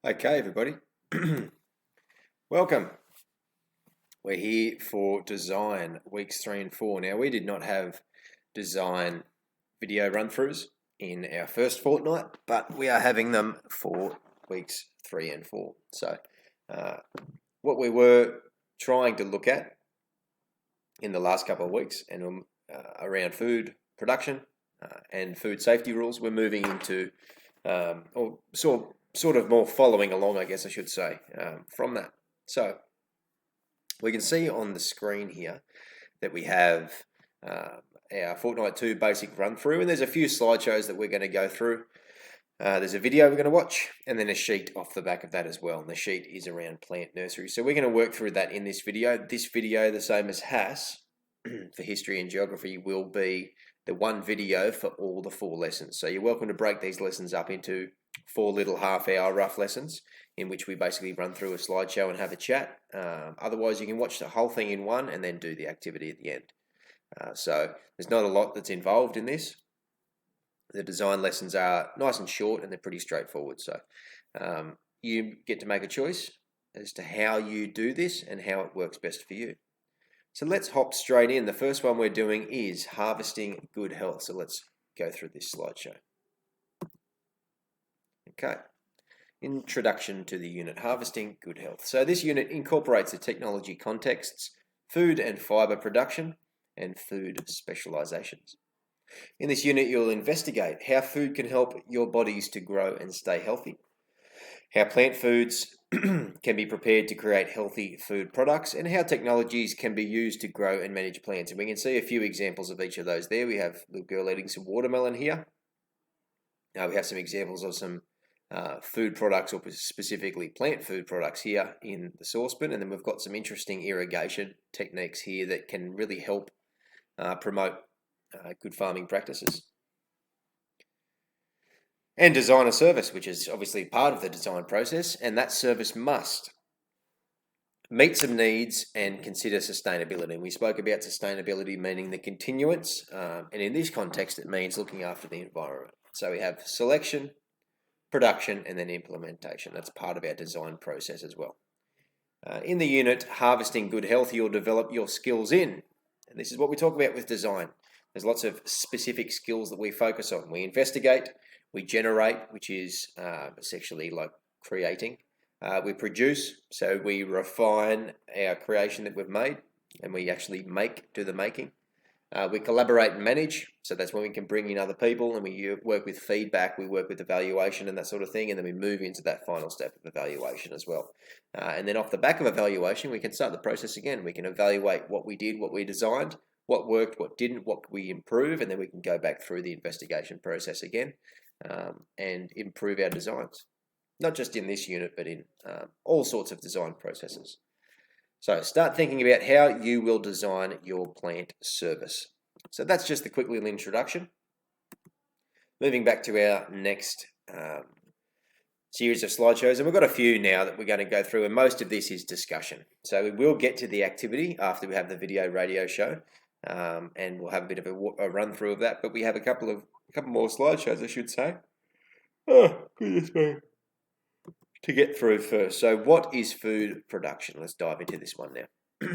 Okay, everybody. Welcome. We're here for design weeks 3 and 4. Now, we did not have design video run-throughs in our first fortnight, but we are having them for weeks 3 and 4. So, what we were trying to look at in the last couple of weeks and around food production and food safety rules, we're moving into, or sort of more following along, I guess I should say, from that. So we can see on the screen here that we have our Fortnight 2 basic run through, and there's a few slideshows that we're going to go through. There's a video we're going to watch, and then a sheet off the back of that as well, and the sheet is around plant nursery. So we're going to work through that in this video. This video, the same as HASS for history and geography, will be the one video for all the 4 lessons. So you're welcome to break these lessons up into 4 little half-hour rough lessons in which we basically run through a slideshow and have a chat. Otherwise, you can watch the whole thing in one and then do the activity at the end. So there's not a lot that's involved in this. The design lessons are nice and short and they're pretty straightforward. So you get to make a choice as to how you do this and how it works best for you. So let's hop straight in. The first one we're doing is harvesting good health. So let's go through this slideshow. Okay. Introduction to the unit, harvesting good health. So this unit incorporates the technology contexts, food and fibre production, and food specialisations. In this unit, you'll investigate how food can help your bodies to grow and stay healthy, how plant foods can be prepared to create healthy food products, and how technologies can be used to grow and manage plants. And we can see a few examples of each of those there. We have the girl eating some watermelon here. Now we have some examples of some food products, or specifically plant food products here in the saucepan, and then we've got some interesting irrigation techniques here that can really help promote good farming practices. And design a service, which is obviously part of the design process, and that service must meet some needs and consider sustainability. And we spoke about sustainability meaning the continuance, and in this context it means looking after the environment. So we have selection, production, and then implementation. That's part of our design process as well. In the unit, harvesting good health, you'll develop your skills in. And this is what we talk about with design. There's lots of specific skills that we focus on. We investigate, we generate, which is essentially like creating. We produce, so we refine our creation that we've made, and we actually do the making. We collaborate and manage, so that's when we can bring in other people, and we work with feedback, we work with evaluation and that sort of thing, and then we move into that final step of evaluation as well. And then off the back of evaluation, we can start the process again. We can evaluate what we did, what we designed, what worked, what didn't, what we improve, and then we can go back through the investigation process again and improve our designs. Not just in this unit, but in all sorts of design processes. So start thinking about how you will design your plant service. So that's just the quick little introduction. Moving back to our next series of slideshows, and we've got a few now that we're going to go through, and most of this is discussion. So we will get to the activity after we have the video radio show, and we'll have a bit of a run through of that. But we have a couple more slideshows, I should say. Oh, goodness me. To get through first. So what is food production? Let's dive into this one now.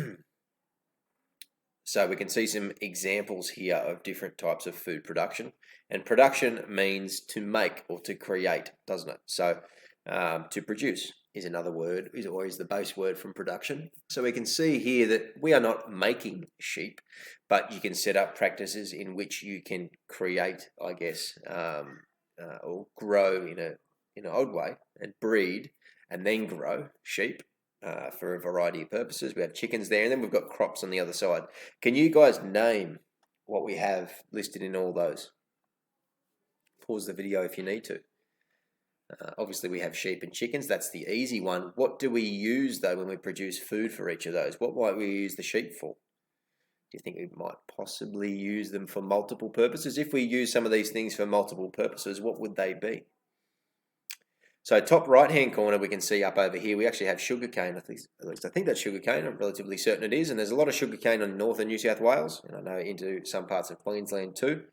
So we can see some examples here of different types of food production. And production means to make or to create, doesn't it? So to produce is another word, is always the base word from production. So we can see here that we are not making sheep, but you can set up practices in which you can create, I guess, or grow in an odd way and breed and then grow sheep for a variety of purposes. We have chickens there, and then we've got crops on the other side. Can you guys name what we have listed in all those? Pause the video if you need to. Obviously we have sheep and chickens, that's the easy one. What do we use though when we produce food for each of those? What might we use the sheep for? Do you think we might possibly use them for multiple purposes? If we use some of these things for multiple purposes, what would they be? So top right-hand corner, we can see up over here, we actually have sugarcane. At least I think that's sugarcane. I'm relatively certain it is. And there's a lot of sugarcane in northern New South Wales, and I know into some parts of Queensland too.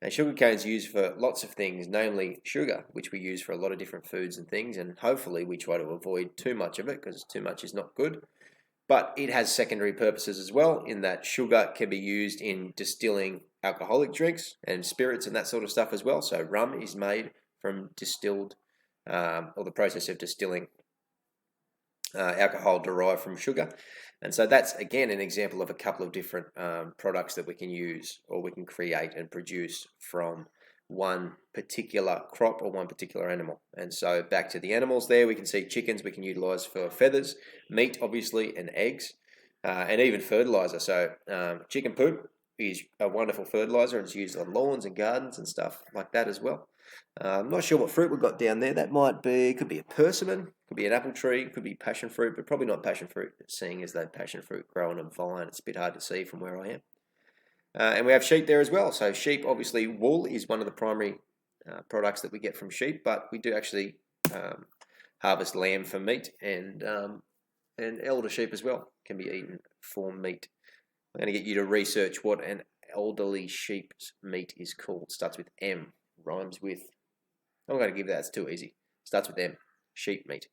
And sugarcane is used for lots of things, namely sugar, which we use for a lot of different foods and things, and hopefully we try to avoid too much of it because too much is not good. But it has secondary purposes as well, in that sugar can be used in distilling alcoholic drinks and spirits and that sort of stuff as well. So rum is made from distilled, or the process of distilling alcohol derived from sugar. And so that's, again, an example of a couple of different products that we can use or we can create and produce from one particular crop or one particular animal. And so back to the animals there, we can see chickens we can utilize for feathers, meat obviously, and eggs, and even fertilizer. So chicken poop is a wonderful fertilizer, and it's used on lawns and gardens and stuff like that as well. I'm not sure what fruit we've got down there. That could be a persimmon, could be an apple tree, could be passion fruit, but probably not passion fruit, seeing as that passion fruit grow on a vine. It's a bit hard to see from where I am. And we have sheep there as well. So sheep, obviously, wool is one of the primary products that we get from sheep, but we do actually harvest lamb for meat, and elder sheep as well can be eaten for meat. I'm going to get you to research what an elderly sheep's meat is called. Starts with M, rhymes with. I'm going to give that. It's too easy. Starts with M, sheep meat.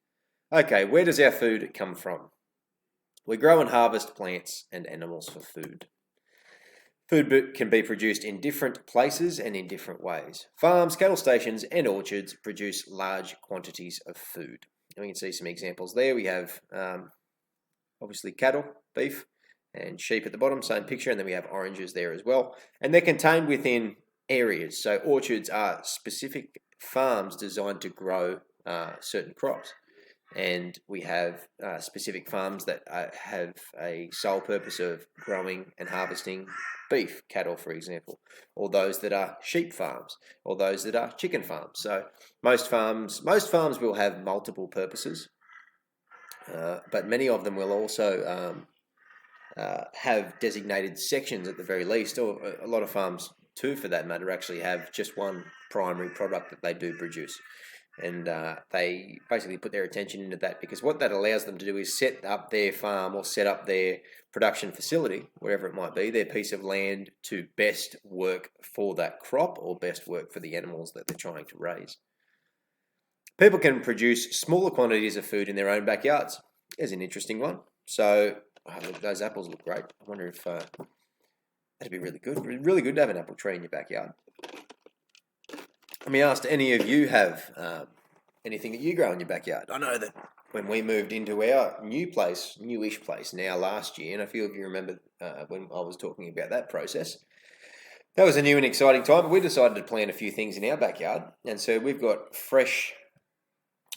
Okay, where does our food come from? We grow and harvest plants and animals for food. Food can be produced in different places and in different ways. Farms, cattle stations, and orchards produce large quantities of food. And we can see some examples there. We have obviously cattle, beef, and sheep at the bottom, same picture, and then we have oranges there as well. And they're contained within areas. So orchards are specific farms designed to grow certain crops. And we have specific farms that have a sole purpose of growing and harvesting beef, cattle, for example, or those that are sheep farms, or those that are chicken farms. So most farms will have multiple purposes, but many of them will also have designated sections at the very least, or a lot of farms too, for that matter, actually have just one primary product that they do produce. And they basically put their attention into that, because what that allows them to do is set up their farm or set up their production facility, wherever it might be, their piece of land, to best work for that crop or best work for the animals that they're trying to raise. People can produce smaller quantities of food in their own backyards. There's an interesting one. So, look, those apples look great. I wonder if that'd be really good. Really good to have an apple tree in your backyard. Let me ask, do any of you have anything that you grow in your backyard? I know that when we moved into our newish place now last year, and a few of you remember when I was talking about that process, that was a new and exciting time, but we decided to plant a few things in our backyard. And so we've got fresh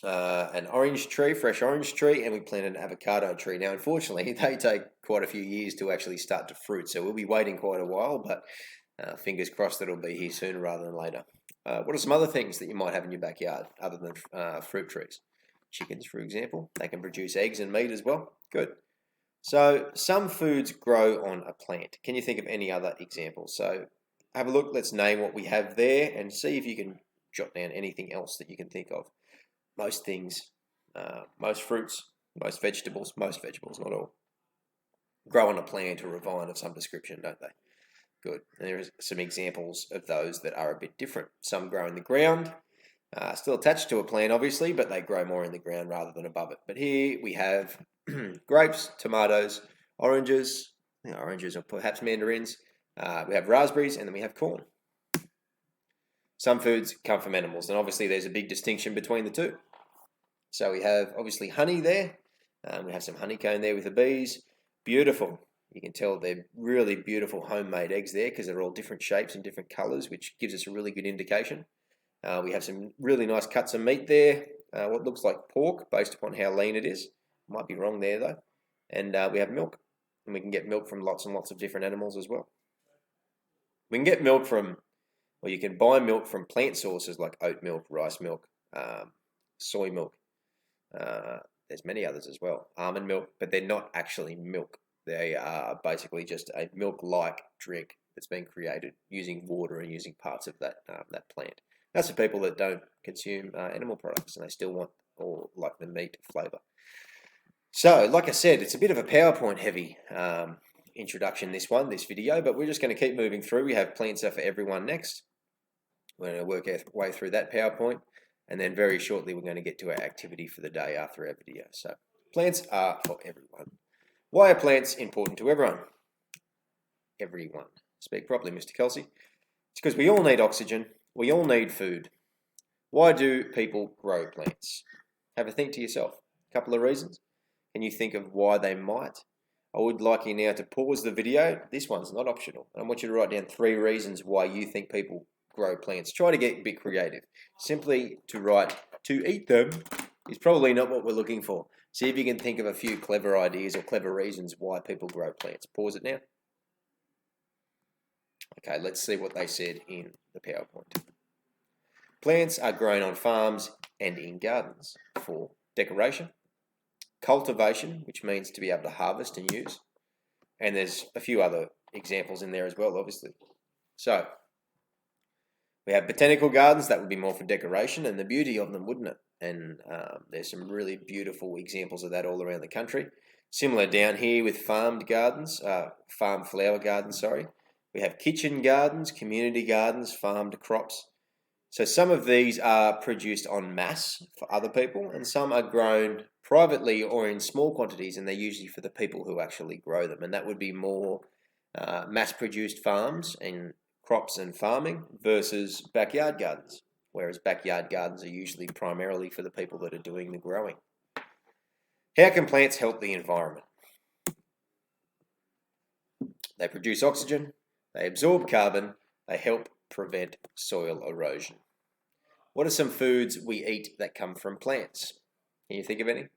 orange tree, and we planted an avocado tree. Now, unfortunately, they take quite a few years to actually start to fruit, so we'll be waiting quite a while, but fingers crossed that it'll be here sooner rather than later. What are some other things that you might have in your backyard other than fruit trees? Chickens, for example. They can produce eggs and meat as well. Good. So some foods grow on a plant. Can you think of any other examples? So have a look. Let's name what we have there and see if you can jot down anything else that you can think of. Most things, most fruits, most vegetables, not all, grow on a plant or a vine of some description, don't they? Good. And there are some examples of those that are a bit different. Some grow in the ground, still attached to a plant, obviously, but they grow more in the ground rather than above it. But here we have grapes, tomatoes, oranges or perhaps mandarins. We have raspberries, and then we have corn. Some foods come from animals, and obviously there's a big distinction between the two. So we have obviously honey there. We have some honeycomb there with the bees. Beautiful. You can tell they're really beautiful homemade eggs there, because they're all different shapes and different colours, which gives us a really good indication. We have some really nice cuts of meat there, what looks like pork based upon how lean it is. Might be wrong there though. And we have milk, and we can get milk from lots and lots of different animals as well. We can get milk from, or you can buy milk from plant sources like oat milk, rice milk, soy milk. There's many others as well. Almond milk, but they're not actually milk. They are basically just a milk-like drink that's been created using water and using parts of that plant. That's for people that don't consume animal products and they still want or like the meat flavour. So, like I said, it's a bit of a PowerPoint-heavy introduction, this video, but we're just going to keep moving through. We have Plants Are For Everyone next. We're going to work our way through that PowerPoint, and then very shortly we're going to get to our activity for the day after our video. So plants are for everyone. Why are plants important to everyone? Everyone. Speak properly, Mr. Kelsey. It's because we all need oxygen. We all need food. Why do people grow plants? Have a think to yourself. A couple of reasons. Can you think of why they might? I would like you now to pause the video. This one's not optional. I want you to write down 3 reasons why you think people grow plants. Try to get a bit creative. Simply to write to eat them is probably not what we're looking for. See if you can think of a few clever ideas or clever reasons why people grow plants. Pause it now. Okay, let's see what they said in the PowerPoint. Plants are grown on farms and in gardens for decoration, cultivation, which means to be able to harvest and use, and there's a few other examples in there as well, obviously. So, we have botanical gardens, that would be more for decoration, and the beauty of them, wouldn't it? And there's some really beautiful examples of that all around the country. Similar down here with farmed gardens, farm flower gardens, sorry. We have kitchen gardens, community gardens, farmed crops. So some of these are produced en masse for other people, and some are grown privately or in small quantities, and they're usually for the people who actually grow them. And that would be more mass-produced farms and crops and farming versus backyard gardens, whereas backyard gardens are usually primarily for the people that are doing the growing. How can plants help the environment? They produce oxygen, they absorb carbon, they help prevent soil erosion. What are some foods we eat that come from plants? Can you think of any?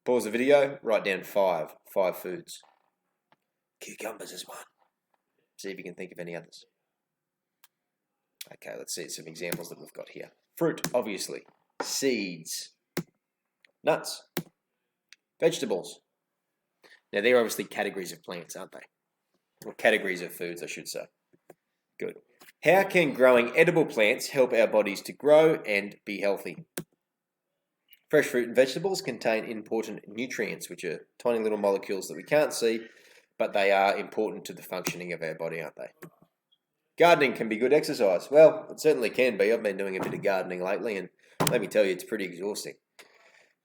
Pause the video, write down 5 foods. Cucumbers is one. See if you can think of any others. Okay, let's see some examples that we've got here. Fruit, obviously. Seeds. Nuts. Vegetables. Now, they're obviously categories of plants, aren't they? Or categories of foods, I should say. Good. How can growing edible plants help our bodies to grow and be healthy? Fresh fruit and vegetables contain important nutrients, which are tiny little molecules that we can't see, but they are important to the functioning of our body, aren't they? Gardening can be good exercise. Well, it certainly can be. I've been doing a bit of gardening lately, and let me tell you, it's pretty exhausting.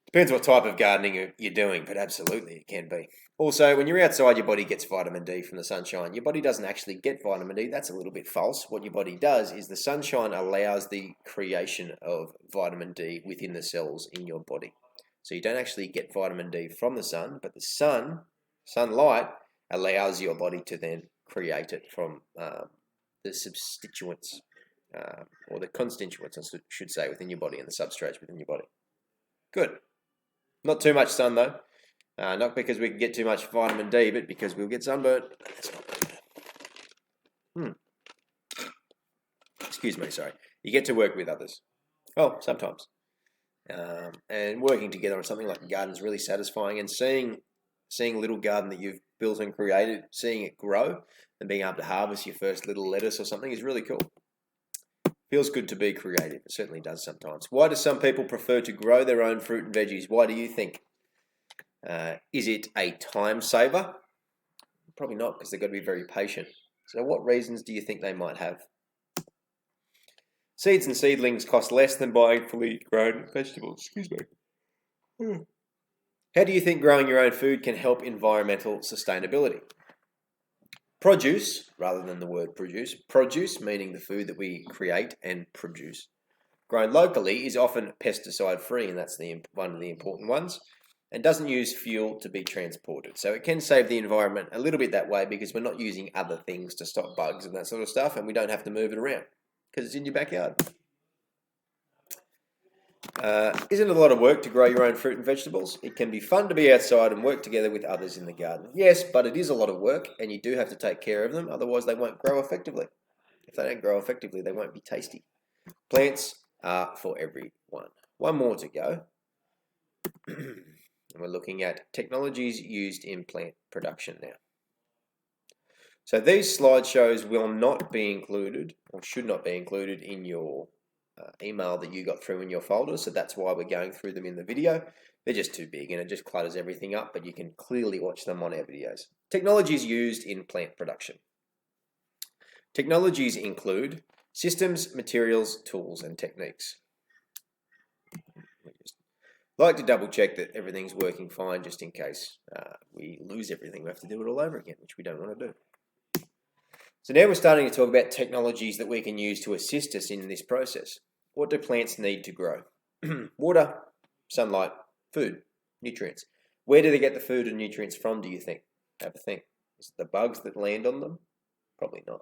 Depends what type of gardening you're doing, but absolutely it can be. Also, when you're outside, your body gets vitamin D from the sunshine. Your body doesn't actually get vitamin D. That's a little bit false. What your body does is the sunshine allows the creation of vitamin D within the cells in your body. So you don't actually get vitamin D from the sun, but the sunlight, allows your body to then create it from the substituents, or the constituents, I should say, within your body and the substrates within your body. Good. Not too much sun though. Not because we can get too much vitamin D, but because we'll get sunburnt. That's not good. Excuse me, sorry. You get to work with others. Well, sometimes. And working together on something like a garden is really satisfying, and seeing a little garden that you've built and created, seeing it grow and being able to harvest your first little lettuce or something is really cool. Feels good to be creative. It certainly does sometimes. Why do some people prefer to grow their own fruit and veggies? Why do you think? Is it a time saver? Probably not, because they've got to be very patient. So what reasons do you think they might have? Seeds and seedlings cost less than buying fully grown vegetables. Excuse me. How do you think growing your own food can help environmental sustainability? Produce, rather than the word produce meaning the food that we create and produce, grown locally is often pesticide free, and that's one of the important ones, and doesn't use fuel to be transported. So it can save the environment a little bit that way, because we're not using other things to stop bugs and that sort of stuff, and we don't have to move it around because it's in your backyard. Isn't it a lot of work to grow your own fruit and vegetables? It can be fun to be outside and work together with others in the garden. Yes, but it is a lot of work, and you do have to take care of them, otherwise they won't grow effectively. If they don't grow effectively, they won't be tasty. Plants are for everyone. One more to go. And we're looking at technologies used in plant production now. So these slideshows will not be included, or should not be included, in your email that you got through in your folder, so that's why we're going through them in the video. They're just too big and it just clutters everything up, but you can clearly watch them on our videos. Technologies used in plant production. Technologies include Systems, materials, tools, and techniques. Like to double check that everything's working fine just in case we lose everything. We have to do it all over again, which we don't want to do. So now we're starting to talk about technologies that we can use to assist us in this process. What do plants need to grow? Water, sunlight, food, nutrients. Where do they get the food and nutrients from, do you think? Have a think. Is it the bugs that land on them? Probably not.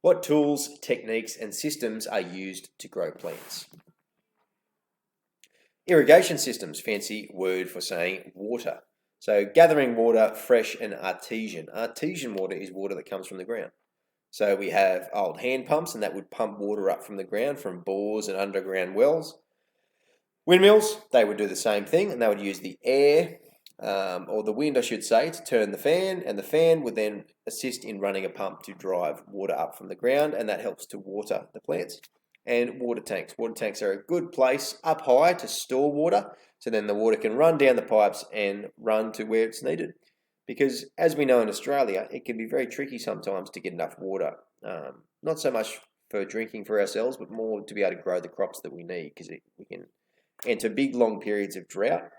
What tools, techniques, and systems are used to grow plants? Irrigation systems, fancy word for saying water. So gathering water, fresh and artesian. Artesian water is water that comes from the ground. So we have old hand pumps, and that would pump water up from the ground from bores and underground wells. Windmills, they would do the same thing, and they would use the air, or the wind I should say, to turn the fan, and the fan would then assist in running a pump to drive water up from the ground, and that helps to water the plants. And water tanks. Water tanks are a good place up high to store water, so then the water can run down the pipes and run to where it's needed. Because as we know in Australia, it can be very tricky sometimes to get enough water. Not so much for drinking for ourselves, but more to be able to grow the crops that we need, because we can enter big long periods of drought,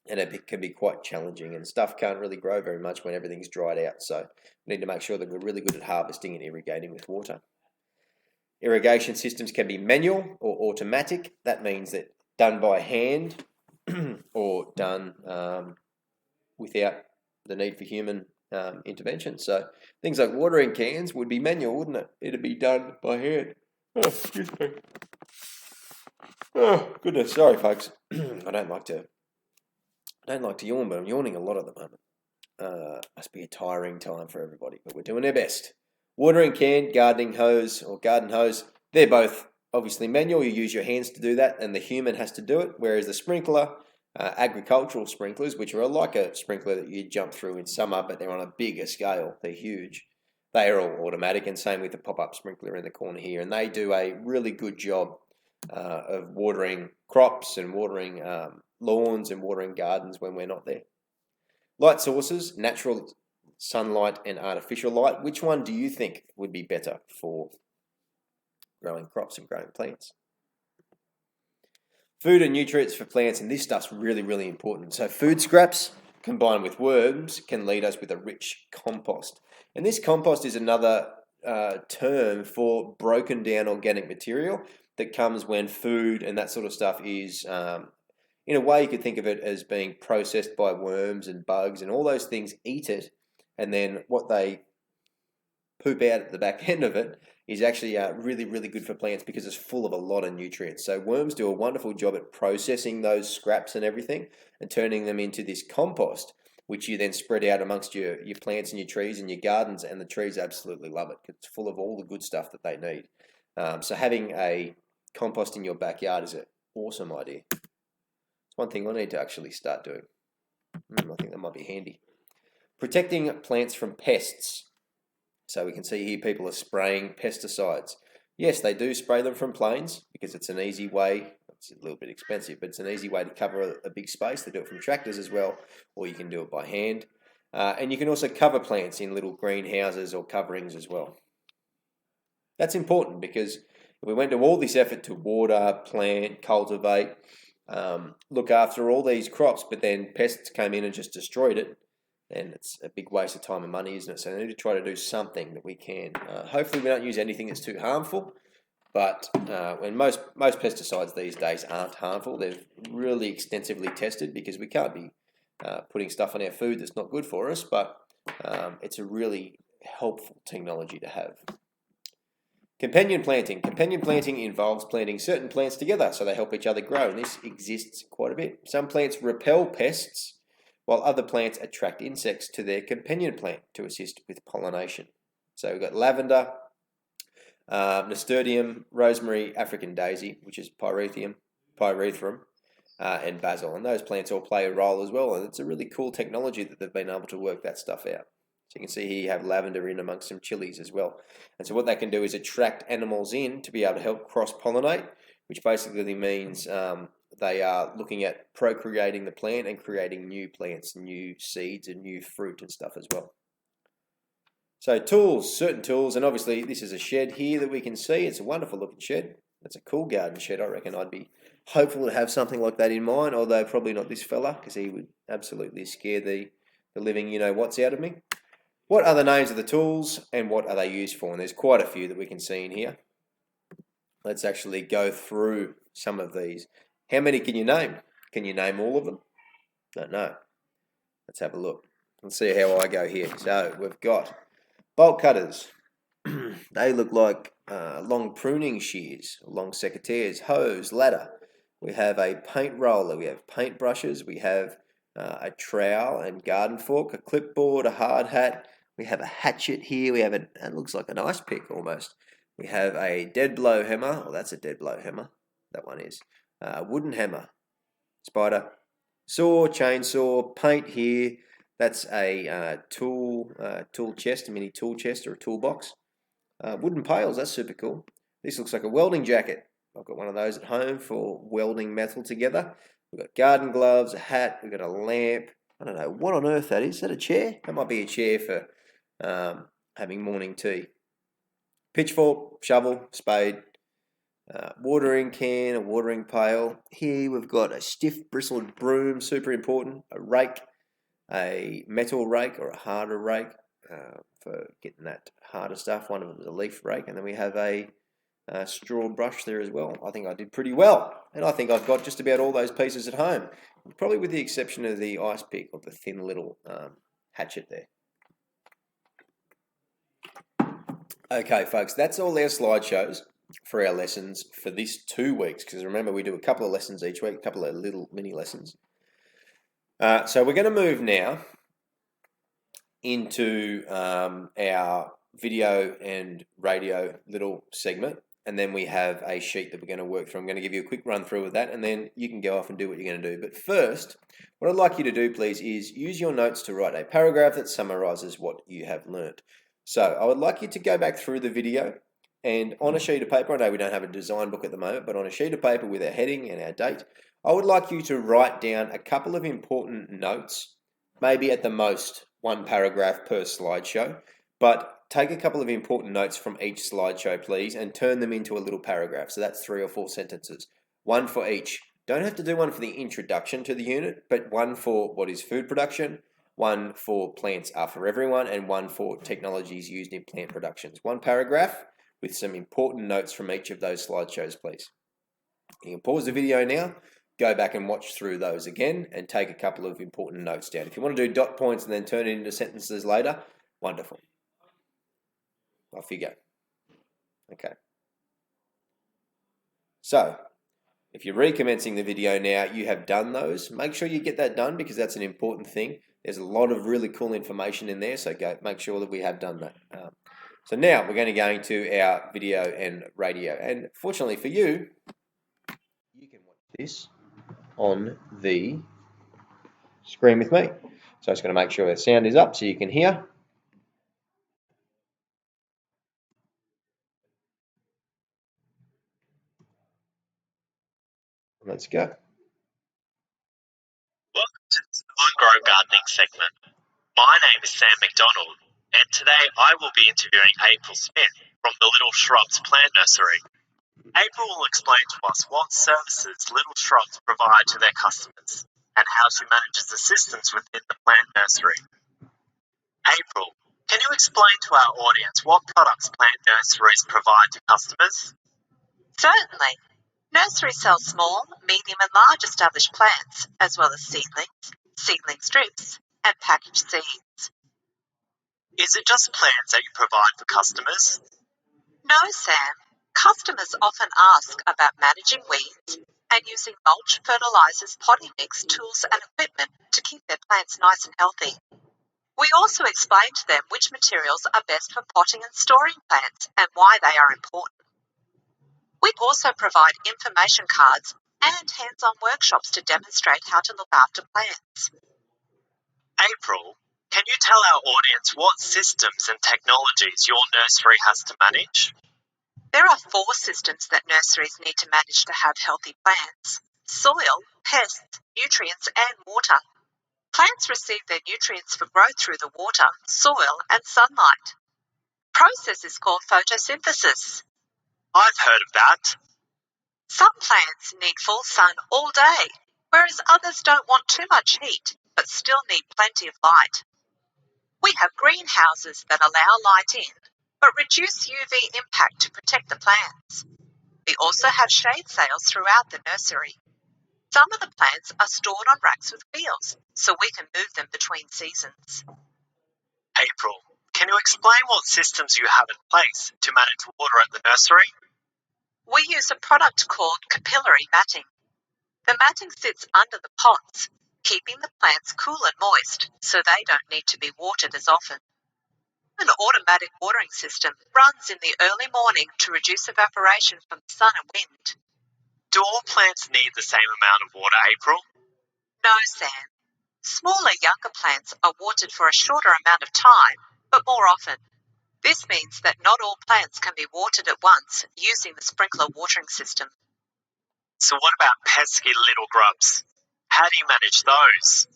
and it can be quite challenging, and stuff can't really grow very much when everything's dried out. So we need to make sure that we're really good at harvesting and irrigating with water. Irrigation systems can be manual or automatic. That means that done by hand or done without the need for human intervention. So things like watering cans would be manual, wouldn't it? It'd be done by hand. Oh, excuse me. Oh, goodness. Sorry, folks. I don't like to yawn, but I'm yawning a lot at the moment. Must be a tiring time for everybody, but we're doing our best. Watering can, gardening hose, or garden hose, they're both obviously manual. You use your hands to do that, and the human has to do it. Whereas the sprinkler, agricultural sprinklers, which are like a sprinkler that you jump through in summer, but they're on a bigger scale, they're huge. They are all automatic, and same with the pop-up sprinkler in the corner here. And they do a really good job of watering crops and watering lawns and watering gardens when we're not there. Light sources, natural sunlight and artificial light. Which one do you think would be better for growing crops and growing plants? Food and nutrients for plants, and this stuff's really, really important. So food scraps combined with worms can lead us with a rich compost. And this compost is another term for broken down organic material that comes when food and that sort of stuff is, in a way you could think of it as being processed by worms and bugs, and all those things eat it, and then what they poop out at the back end of it is actually really, really good for plants because it's full of a lot of nutrients. So worms do a wonderful job at processing those scraps and everything and turning them into this compost, which you then spread out amongst your plants and your trees and your gardens, and the trees absolutely love it because it's full of all the good stuff that they need. So having a compost in your backyard is an awesome idea. It's one thing I need to actually start doing. I think that might be handy. Protecting plants from pests. So we can see here people are spraying pesticides. Yes, they do spray them from planes because it's an easy way. It's a little bit expensive, but it's an easy way to cover a big space. They do it from tractors as well, or you can do it by hand. And you can also cover plants in little greenhouses or coverings as well. That's important because if we went to all this effort to water, plant, cultivate, look after all these crops, but then pests came in and just destroyed it, and it's a big waste of time and money, isn't it? So we need to try to do something that we can. Hopefully we don't use anything that's too harmful, but when most pesticides these days aren't harmful. They're really extensively tested because we can't be putting stuff on our food that's not good for us, but it's a really helpful technology to have. Companion planting. Companion planting involves planting certain plants together so they help each other grow, and this exists quite a bit. Some plants repel pests, while other plants attract insects to their companion plant to assist with pollination. So we've got lavender, nasturtium, rosemary, African daisy, which is pyrethrum, and basil. And those plants all play a role as well, and it's a really cool technology that they've been able to work that stuff out. So you can see here you have lavender in amongst some chilies as well. And so what they can do is attract animals in to be able to help cross-pollinate, which basically means they are looking at procreating the plant and creating new plants, new seeds, and new fruit and stuff as well. So tools, certain tools, and obviously this is a shed here that we can see. It's a wonderful looking shed. It's a cool garden shed. I reckon I'd be hopeful to have something like that in mind, although probably not this fella, because he would absolutely scare the living you-know-what's out of me. What are the names of the tools and what are they used for? And there's quite a few that we can see in here. Let's actually go through some of these. How many can you name? Can you name all of them? Don't know. Let's have a look. Let's see how I go here. So we've got bolt cutters. They look like long pruning shears, long secateurs, hose, ladder. We have a paint roller, we have paint brushes, we have a trowel and garden fork, a clipboard, a hard hat. We have a hatchet here. We have it looks like an ice pick almost. We have a dead blow hammer. Well, that's a dead blow hammer. That one is. Wooden hammer, spider, saw, chainsaw, paint here. That's a tool chest, a mini tool chest or a toolbox. Wooden pails, that's super cool. This looks like a welding jacket. I've got one of those at home for welding metal together. We've got garden gloves, a hat, we've got a lamp. I don't know what on earth that is. Is that a chair? That might be a chair for having morning tea. Pitchfork, shovel, spade, watering can, a watering pail. Here we've got a stiff bristled broom, super important, a rake, a metal rake or a harder rake for getting that harder stuff. One of them is a leaf rake, and then we have a straw brush there as well. I think I did pretty well, and I think I've got just about all those pieces at home, probably with the exception of the ice pick or the thin little hatchet there. Okay, folks, that's all our slideshows for our lessons for this 2 weeks, because remember we do a couple of lessons each week, a couple of little mini lessons. So we're going to move now into our video and radio little segment, and then we have a sheet that we're going to work through. I'm going to give you a quick run through of that, and then you can go off and do what you're going to do. But first, what I'd like you to do, please, is use your notes to write a paragraph that summarizes what you have learnt. So I would like you to go back through the video, and on a sheet of paper, I know we don't have a design book at the moment, but on a sheet of paper with our heading and our date, I would like you to write down a couple of important notes, maybe at the most 1 paragraph per slideshow, but take a couple of important notes from each slideshow, please, and turn them into a little paragraph. So that's 3 or 4 sentences, 1 for each. Don't have to do one for the introduction to the unit, but 1 for what is food production, 1 for plants are for everyone, and 1 for technologies used in plant productions. 1 paragraph with some important notes from each of those slideshows, please. You can pause the video now, go back and watch through those again, and take a couple of important notes down. If you want to do dot points and then turn it into sentences later, wonderful. Off you go. Okay. So, if you're recommencing the video now, you have done those. Make sure you get that done because that's an important thing. There's a lot of really cool information in there, so go make sure that we have done that. So now we're going to go into our video and radio. And fortunately for you, you can watch this on the screen with me. So I'm just going to make sure the sound is up so you can hear. Let's go. Welcome to the On-Grow Gardening segment. My name is Sam McDonald, and today I will be interviewing April Smith from the Little Shrubs Plant Nursery. April will explain to us what services Little Shrubs provide to their customers and how she manages the systems within the plant nursery. April, can you explain to our audience what products plant nurseries provide to customers? Certainly. Nurseries sell small, medium and large established plants, as well as seedlings, seedling strips, and packaged seeds. Is it just plants that you provide for customers? No, Sam. Customers often ask about managing weeds and using mulch, fertilizers, potting mix, tools and equipment to keep their plants nice and healthy. We also explain to them which materials are best for potting and storing plants and why they are important. We also provide information cards and hands-on workshops to demonstrate how to look after plants. April, can you tell our audience what systems and technologies your nursery has to manage? There are 4 systems that nurseries need to manage to have healthy plants: soil, pests, nutrients, and water. Plants receive their nutrients for growth through the water, soil, and sunlight. process is called photosynthesis. I've heard of that. Some plants need full sun all day, whereas others don't want too much heat but still need plenty of light. We have greenhouses that allow light in but reduce UV impact to protect the plants. We also have shade sails throughout the nursery. Some of the plants are stored on racks with wheels, so we can move them between seasons. April, can you explain what systems you have in place to manage water at the nursery? We use a product called capillary matting. The matting sits under the pots, keeping the plants cool and moist so they don't need to be watered as often. An automatic watering system runs in the early morning to reduce evaporation from the sun and wind. Do all plants need the same amount of water, April? No, Sam. Smaller, younger plants are watered for a shorter amount of time, but more often. This means that not all plants can be watered at once using the sprinkler watering system. So what about pesky little grubs? How do you manage those?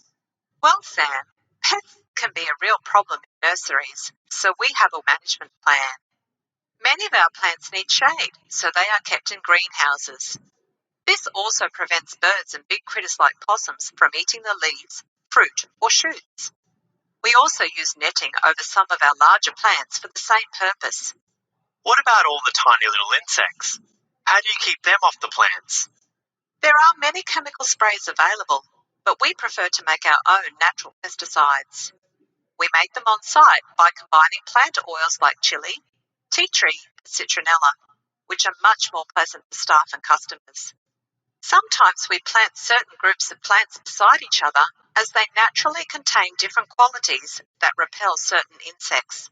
Well, Sam, pests can be a real problem in nurseries, so we have a management plan. Many of our plants need shade, so they are kept in greenhouses. This also prevents birds and big critters like possums from eating the leaves, fruit, or shoots. We also use netting over some of our larger plants for the same purpose. What about all the tiny little insects? How do you keep them off the plants? There are many chemical sprays available, but we prefer to make our own natural pesticides. We make them on site by combining plant oils like chili, tea tree, and citronella, which are much more pleasant for staff and customers. Sometimes we plant certain groups of plants beside each other as they naturally contain different qualities that repel certain insects.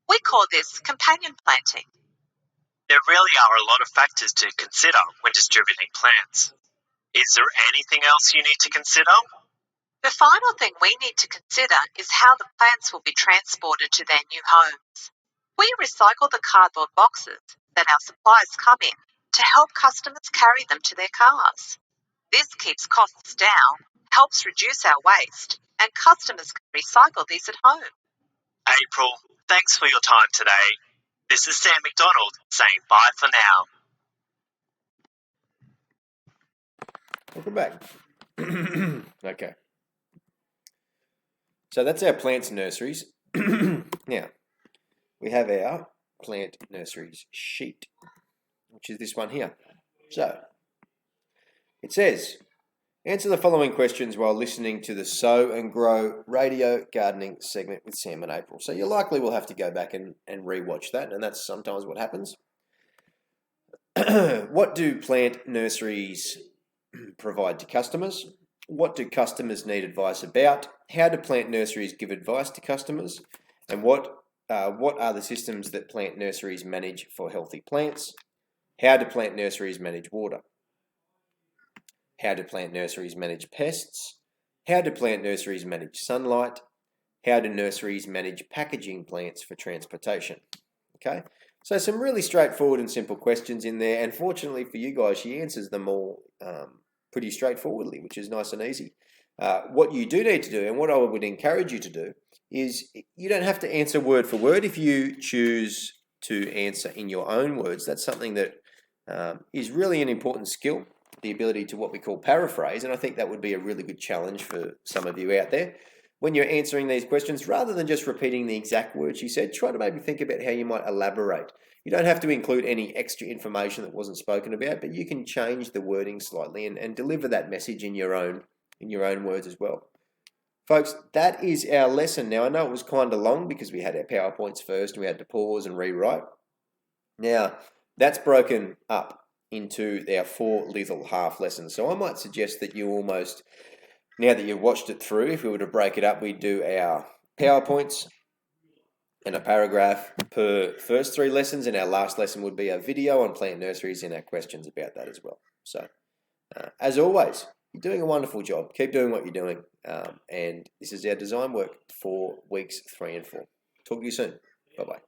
We call this companion planting. There really are a lot of factors to consider when distributing plants. Is there anything else you need to consider? The final thing we need to consider is how the plants will be transported to their new homes. We recycle the cardboard boxes that our suppliers come in to help customers carry them to their cars. This keeps costs down, helps reduce our waste, and customers can recycle these at home. April, thanks for your time today. This is Sam McDonald saying bye for now. Welcome back. Okay. So that's our plants nurseries. Now, we have our plant nurseries sheet, which is this one here. So, it says, answer the following questions while listening to the Sow and Grow radio gardening segment with Sam and April. So you likely will have to go back and re-watch that, and that's sometimes what happens. What do plant nurseries provide to customers? What do customers need advice about? How do plant nurseries give advice to customers? And what are the systems that plant nurseries manage for healthy plants? How do plant nurseries manage water? How do plant nurseries manage pests? How do plant nurseries manage sunlight? How do nurseries manage packaging plants for transportation? Okay, so some really straightforward and simple questions in there, and fortunately for you guys, she answers them all pretty straightforwardly, which is nice and easy. What you do need to do, and what I would encourage you to do, is you don't have to answer word for word. If you choose to answer in your own words, that's something that is really an important skill, the ability to what we call paraphrase, and I think that would be a really good challenge for some of you out there. When you're answering these questions, rather than just repeating the exact words you said, try to maybe think about how you might elaborate. You don't have to include any extra information that wasn't spoken about, but you can change the wording slightly and deliver that message in your own words as well. Folks, that is our lesson. Now, I know it was kind of long because we had our PowerPoints first and we had to pause and rewrite. Now, that's broken up into our 4 little half lessons. So I might suggest that you almost, now that you've watched it through, if we were to break it up, we'd do our PowerPoints and a paragraph per first 3 lessons, and our last lesson would be a video on plant nurseries and our questions about that as well. So, as always, you're doing a wonderful job. Keep doing what you're doing. And this is our design work for weeks 3 and 4. Talk to you soon. Bye-bye.